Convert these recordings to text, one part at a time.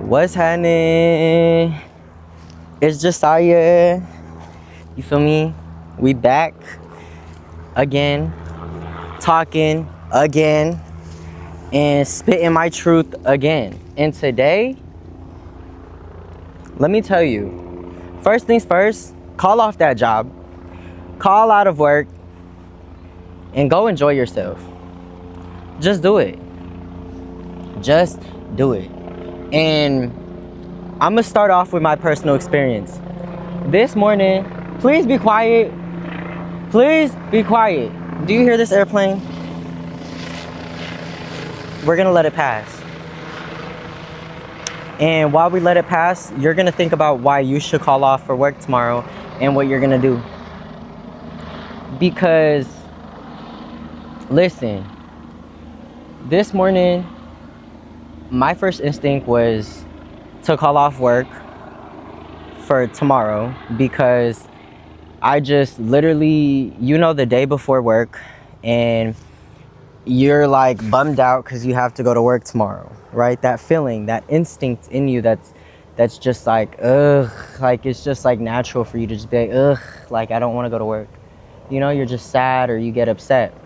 What's happening? It's Jasiah. You feel me? We back again, talking again, and spitting my truth again. And today, let me tell you, first things first, call off that job, call out of work, and go enjoy yourself. Just do it. Just do it. And I'm gonna start off with my personal experience. This morning, please be quiet. Please be quiet. Do you hear this airplane? We're gonna let it pass. And while we let it pass, you're gonna think about why you should call off for work tomorrow and what you're gonna do. Because, listen, this morning, my first instinct was to call off work for tomorrow because I just literally, the day before work and you're like bummed out because you have to go to work tomorrow, right? That feeling, that instinct in you that's just like, ugh, like it's just like natural for you to just be like, ugh, like I don't want to go to work. You're just sad or you get upset.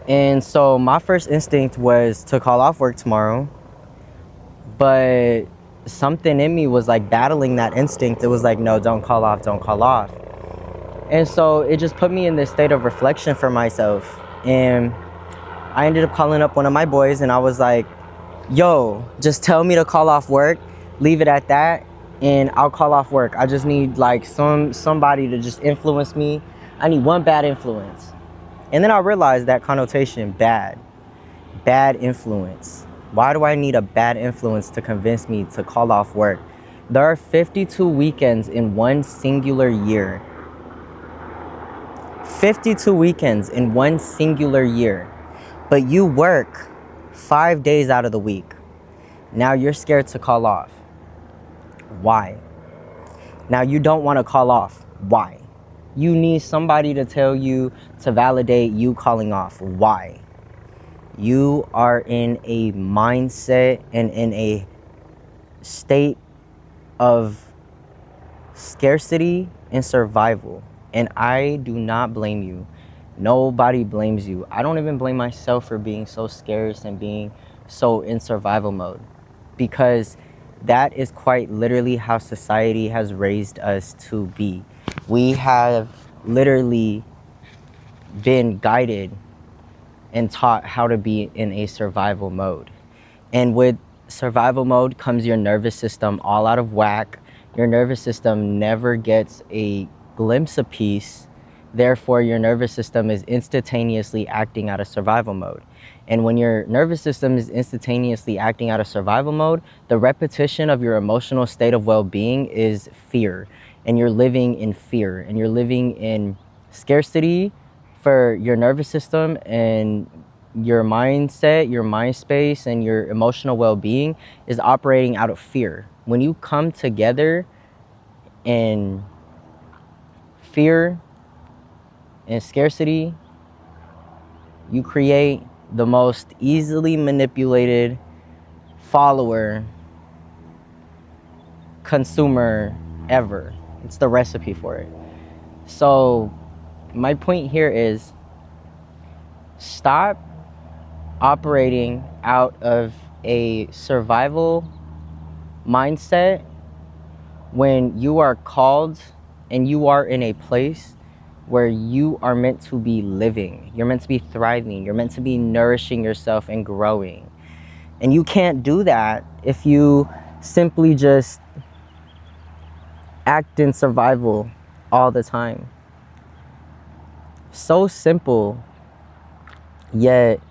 And so my first instinct was to call off work tomorrow, but something in me was like battling that instinct. It was like, no, don't call off. And so it just put me in this state of reflection for myself. And I ended up calling up one of my boys and I was like, yo, just tell me to call off work, leave it at that, and I'll call off work. I just need like somebody to just influence me. I need one bad influence. And then I realized that connotation, bad influence. Why do I need a bad influence to convince me to call off work? There are 52 weekends in one singular year. 52 weekends in one singular year. But you work 5 days out of the week. Now you're scared to call off. Why? Now you don't want to call off. Why? You need somebody to tell you, to validate you calling off. Why? You are in a mindset and in a state of scarcity and survival. And I do not blame you. Nobody blames you. I don't even blame myself for being so scarce and being so in survival mode. Because that is quite literally how society has raised us to be. We have literally been guided and taught how to be in a survival mode. And with survival mode comes your nervous system all out of whack. Your nervous system never gets a glimpse of peace. Therefore, your nervous system is instantaneously acting out of survival mode. And when your nervous system is instantaneously acting out of survival mode, the repetition of your emotional state of well-being is fear. And you're living in fear. And you're living in scarcity for your nervous system, and your mindset, your mind space, and your emotional well-being is operating out of fear. When you come together in fear and scarcity, you create the most easily manipulated follower, consumer ever. It's the recipe for it. So my point here is stop operating out of a survival mindset when you are called and you are in a place where you are meant to be living. You're meant to be thriving. You're meant to be nourishing yourself and growing. And you can't do that if you simply just act in survival all the time. So simple, yet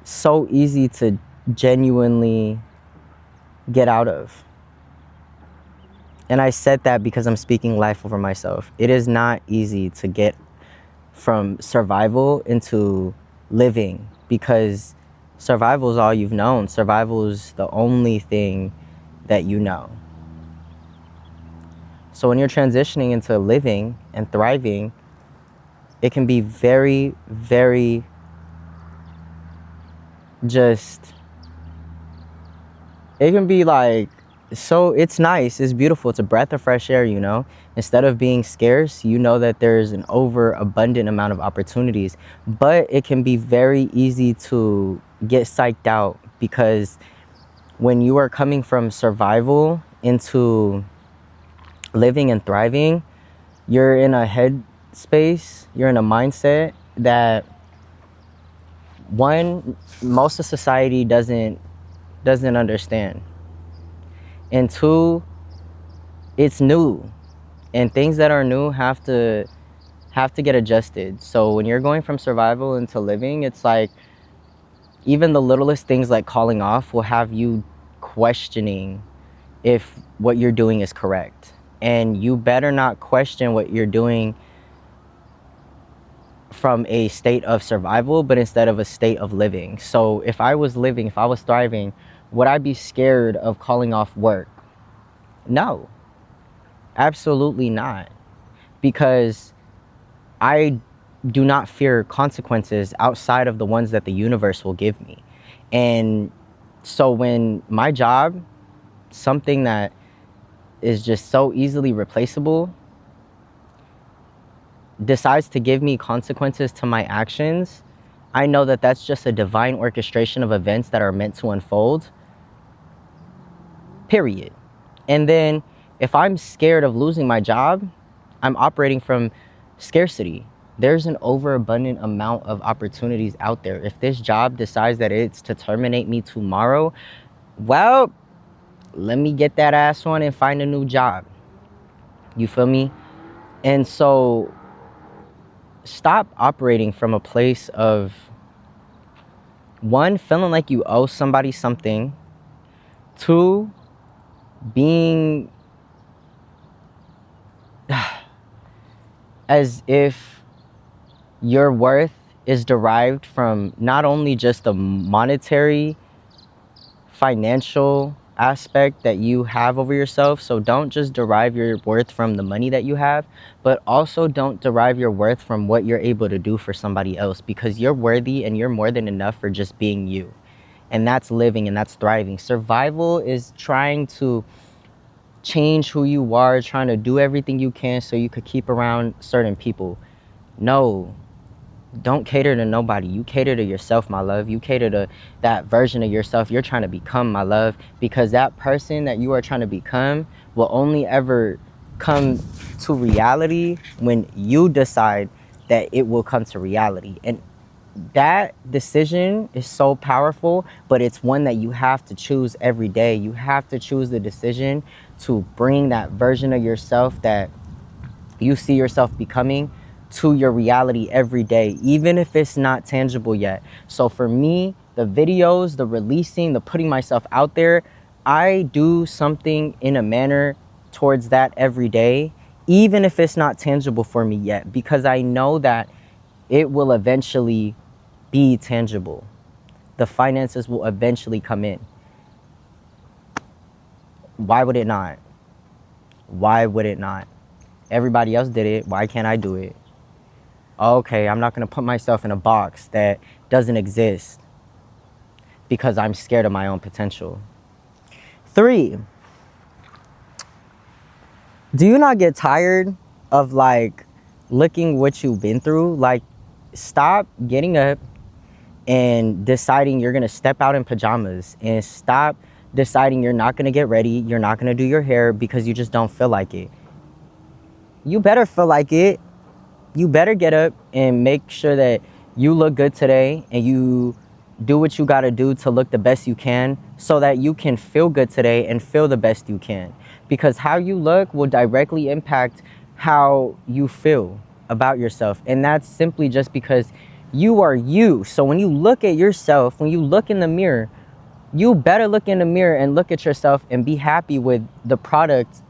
so easy to genuinely get out of. And I said that because I'm speaking life over myself. It is not easy to get from survival into living, because survival is all you've known. Survival is the only thing that you know. So when you're transitioning into living and thriving, it can be very, very just it can be like, so it's nice, it's beautiful, it's a breath of fresh air, you know. Instead of being scarce, you know that there's an overabundant amount of opportunities, but it can be very easy to get psyched out, because when you are coming from survival into living and thriving, you're in a head space, you're in a mindset that, one, most of society doesn't understand, and two, it's new, and things that are new have to get adjusted. So when you're going from survival into living, it's like even the littlest things like calling off will have you questioning if what you're doing is correct. And you better not question what you're doing from a state of survival, but instead of a state of living. So if I was living, if I was thriving, would I be scared of calling off work? No, absolutely not. Because I do not fear consequences outside of the ones that the universe will give me. And so when my job, something that is just so easily replaceable, decides to give me consequences to my actions, I know that that's just a divine orchestration of events that are meant to unfold, period. And then if I'm scared of losing my job, I'm operating from scarcity. There's an overabundant amount of opportunities out there. If this job decides that it's to terminate me tomorrow, well, let me get that ass on and find a new job. You feel me? And so stop operating from a place of, one, feeling like you owe somebody something, two, being as if your worth is derived from not only just the monetary, financial aspect that you have over yourself. So don't just derive your worth from the money that you have, but also don't derive your worth from what you're able to do for somebody else, because you're worthy and you're more than enough for just being you. And that's living and that's thriving. Survival is trying to change who you are, trying to do everything you can so you could keep around certain people. No, don't cater to nobody. You cater to yourself, my love. You cater to that version of yourself you're trying to become, my love, because that person that you are trying to become will only ever come to reality when you decide that it will come to reality. And that decision is so powerful, but it's one that you have to choose every day. You have to choose the decision to bring that version of yourself that you see yourself becoming to your reality every day, even if it's not tangible yet. So for me, the videos, the releasing, the putting myself out there, I do something in a manner towards that every day, even if it's not tangible for me yet, because I know that it will eventually be tangible. The finances will eventually come in. Why would it not? Why would it not? Everybody else did it. Why can't I do it? Okay, I'm not going to put myself in a box that doesn't exist because I'm scared of my own potential. 3, do you not get tired of like looking what you've been through? Like, stop getting up and deciding you're going to step out in pajamas, and stop deciding you're not going to get ready, you're not going to do your hair because you just don't feel like it. You better feel like it. You better get up and make sure that you look good today, and you do what you got to do to look the best you can, so that you can feel good today and feel the best you can. Because how you look will directly impact how you feel about yourself. And that's simply just because you are you. So when you look at yourself, when you look in the mirror, you better look in the mirror and look at yourself and be happy with the product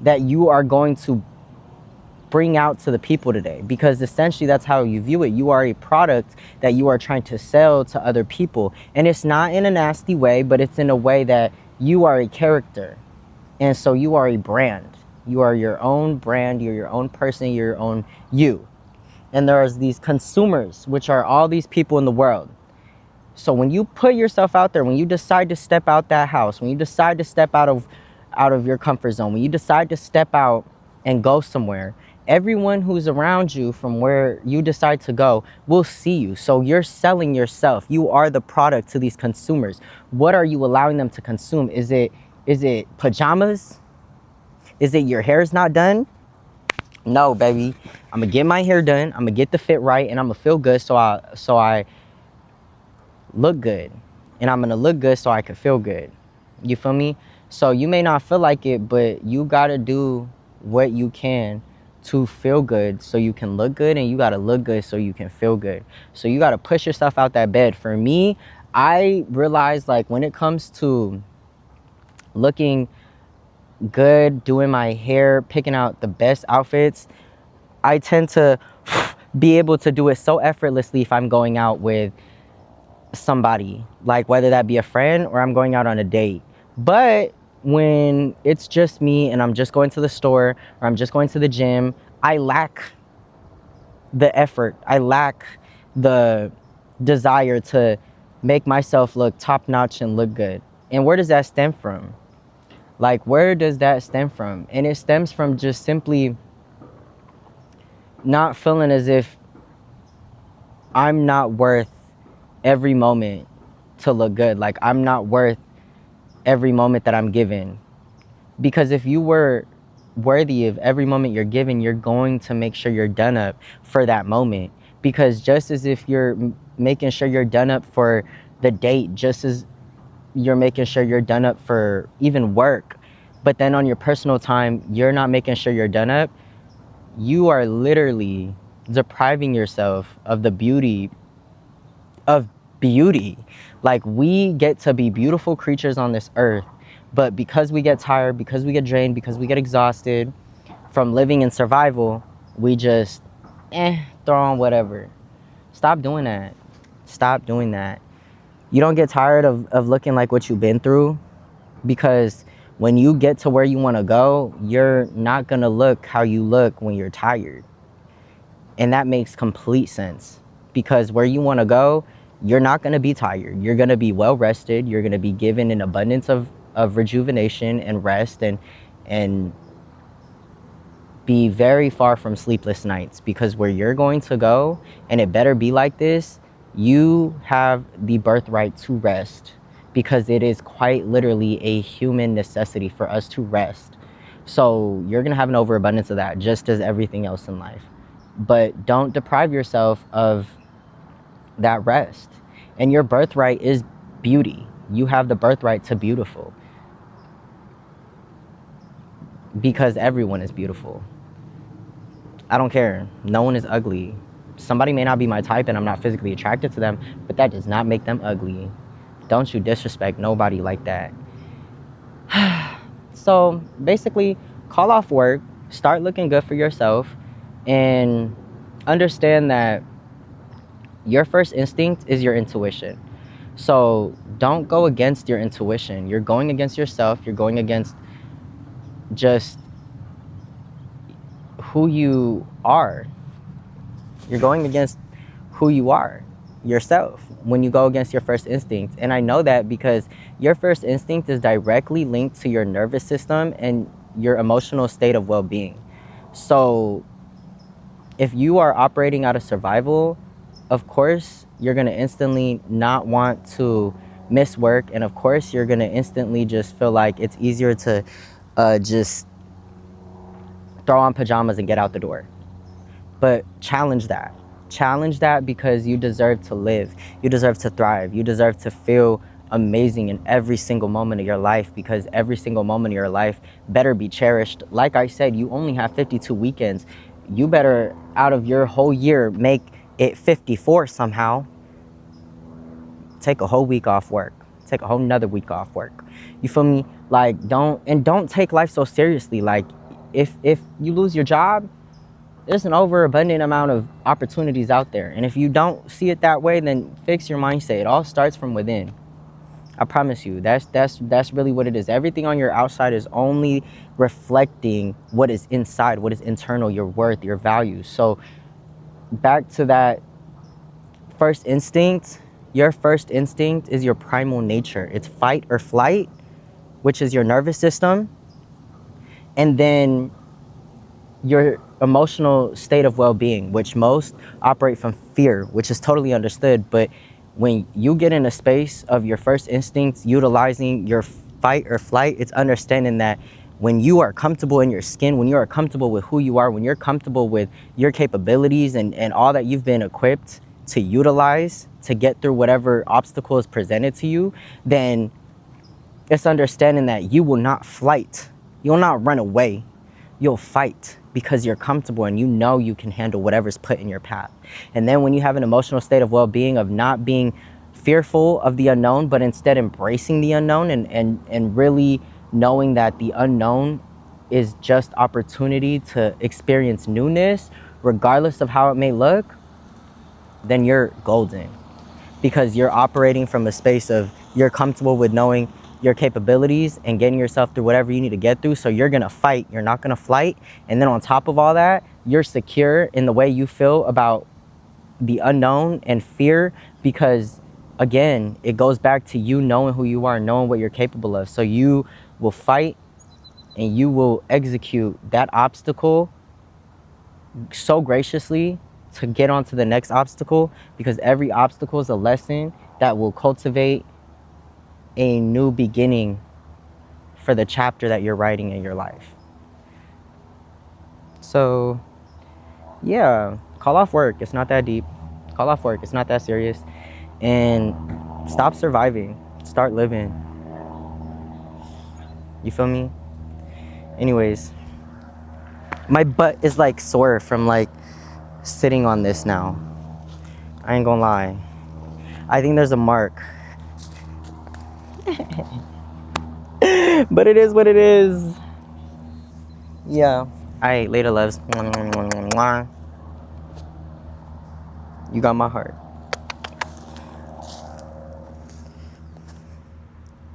that you are going to bring out to the people today, because essentially that's how you view it. You are a product that you are trying to sell to other people, and it's not in a nasty way, but it's in a way that you are a character, and so you are a brand. You are your own brand, you're your own person, you're your own you. And there's these consumers, which are all these people in the world. So when you put yourself out there, when you decide to step out that house, when you decide to step out of your comfort zone, when you decide to step out and go somewhere, everyone who's around you from where you decide to go will see you. So you're selling yourself. You are the product to these consumers. What are you allowing them to consume? Is it pajamas? Is it your hair's not done? No, baby. I'm gonna get my hair done. I'm gonna get the fit right, and I'm gonna feel good so I look good. And I'm gonna look good so I can feel good. You feel me? So you may not feel like it, but you gotta do what you can to feel good so you can look good, and you gotta look good so you can feel good. So you gotta push yourself out that bed. For me, I realized, like, when it comes to looking good, doing my hair, picking out the best outfits, I tend to be able to do it so effortlessly if I'm going out with somebody, like whether that be a friend or I'm going out on a date. But when it's just me and I'm just going to the store or I'm just going to the gym, I lack the effort. I lack the desire to make myself look top notch and look good. And where does that stem from? Like, where does that stem from? And it stems from just simply not feeling as if I'm not worth every moment to look good. Like, I'm not worth every moment that I'm given. Because if you were worthy of every moment you're given, you're going to make sure you're done up for that moment. Because just as if you're making sure you're done up for the date, just as you're making sure you're done up for even work, but then on your personal time, you're not making sure you're done up, you are literally depriving yourself of the beauty of beauty. Like, we get to be beautiful creatures on this earth, but because we get tired, because we get drained, because we get exhausted from living in survival, we just throw on whatever. Stop doing that. Stop doing that. You don't get tired of looking like what you've been through, because when you get to where you want to go, you're not going to look how you look when you're tired. And that makes complete sense, because where you want to go, you're not going to be tired. You're going to be well rested. You're going to be given an abundance of rejuvenation and rest, and be very far from sleepless nights, because where you're going to go, and it better be like this, you have the birthright to rest, because it is quite literally a human necessity for us to rest. So you're going to have an overabundance of that, just as everything else in life. But don't deprive yourself of that rest. And your birthright is beauty. You have the birthright to beautiful, because everyone is beautiful. I don't care. No one is ugly. Somebody may not be my type and I'm not physically attracted to them, but that does not make them ugly. Don't you disrespect nobody like that. So basically, call off work, start looking good for yourself, and understand that your first instinct is your intuition. So don't go against your intuition. You're going against yourself. You're going against just who you are. You're going against who you are, yourself, when you go against your first instinct. And I know that because your first instinct is directly linked to your nervous system and your emotional state of well-being. So if you are operating out of survival, of course, you're going to instantly not want to miss work. And of course, you're going to instantly just feel like it's easier to just throw on pajamas and get out the door. But challenge that. Challenge that, because you deserve to live. You deserve to thrive. You deserve to feel amazing in every single moment of your life, because every single moment of your life better be cherished. Like I said, you only have 52 weekends. You better, out of your whole year, make it 54 somehow. Take a whole week off work. Take a whole nother week off work. You feel me? Like, don't take life so seriously. Like, if you lose your job, there's an overabundant amount of opportunities out there. And if you don't see it that way, then fix your mindset. It all starts from within. I promise you, that's really what it is. Everything on your outside is only reflecting what is inside, what is internal, your worth, your values. So back to that first instinct, Your first instinct is your primal nature. It's fight or flight, which is your nervous system. And then your emotional state of well-being, which most operate from fear, which is totally understood. But when you get in a space of your first instincts utilizing your fight or flight, it's understanding that when you are comfortable in your skin, when you are comfortable with who you are, when you're comfortable with your capabilities and all that you've been equipped to utilize to get through whatever obstacle is presented to you, then it's understanding that you will not flight. You will not run away. You'll fight because you're comfortable and you know you can handle whatever's put in your path. And then when you have an emotional state of well-being, of not being fearful of the unknown, but instead embracing the unknown and really knowing that the unknown is just opportunity to experience newness, regardless of how it may look, then you're golden. Because you're operating from a space of you're comfortable with knowing your capabilities and getting yourself through whatever you need to get through. So you're gonna fight, you're not gonna flight. And then on top of all that, you're secure in the way you feel about the unknown and fear, because again, it goes back to you knowing who you are, knowing what you're capable of. So you will fight and you will execute that obstacle so graciously to get onto the next obstacle, because every obstacle is a lesson that will cultivate a new beginning for the chapter that you're writing in your life. So yeah, call off work. It's not that deep. Call off work. It's not that serious. And stop surviving. Start living. You feel me? Anyways, my butt is like sore from like sitting on this now. I ain't gonna lie. I think there's a mark. But it is what it is. Yeah. Alright, later loves. You got my heart.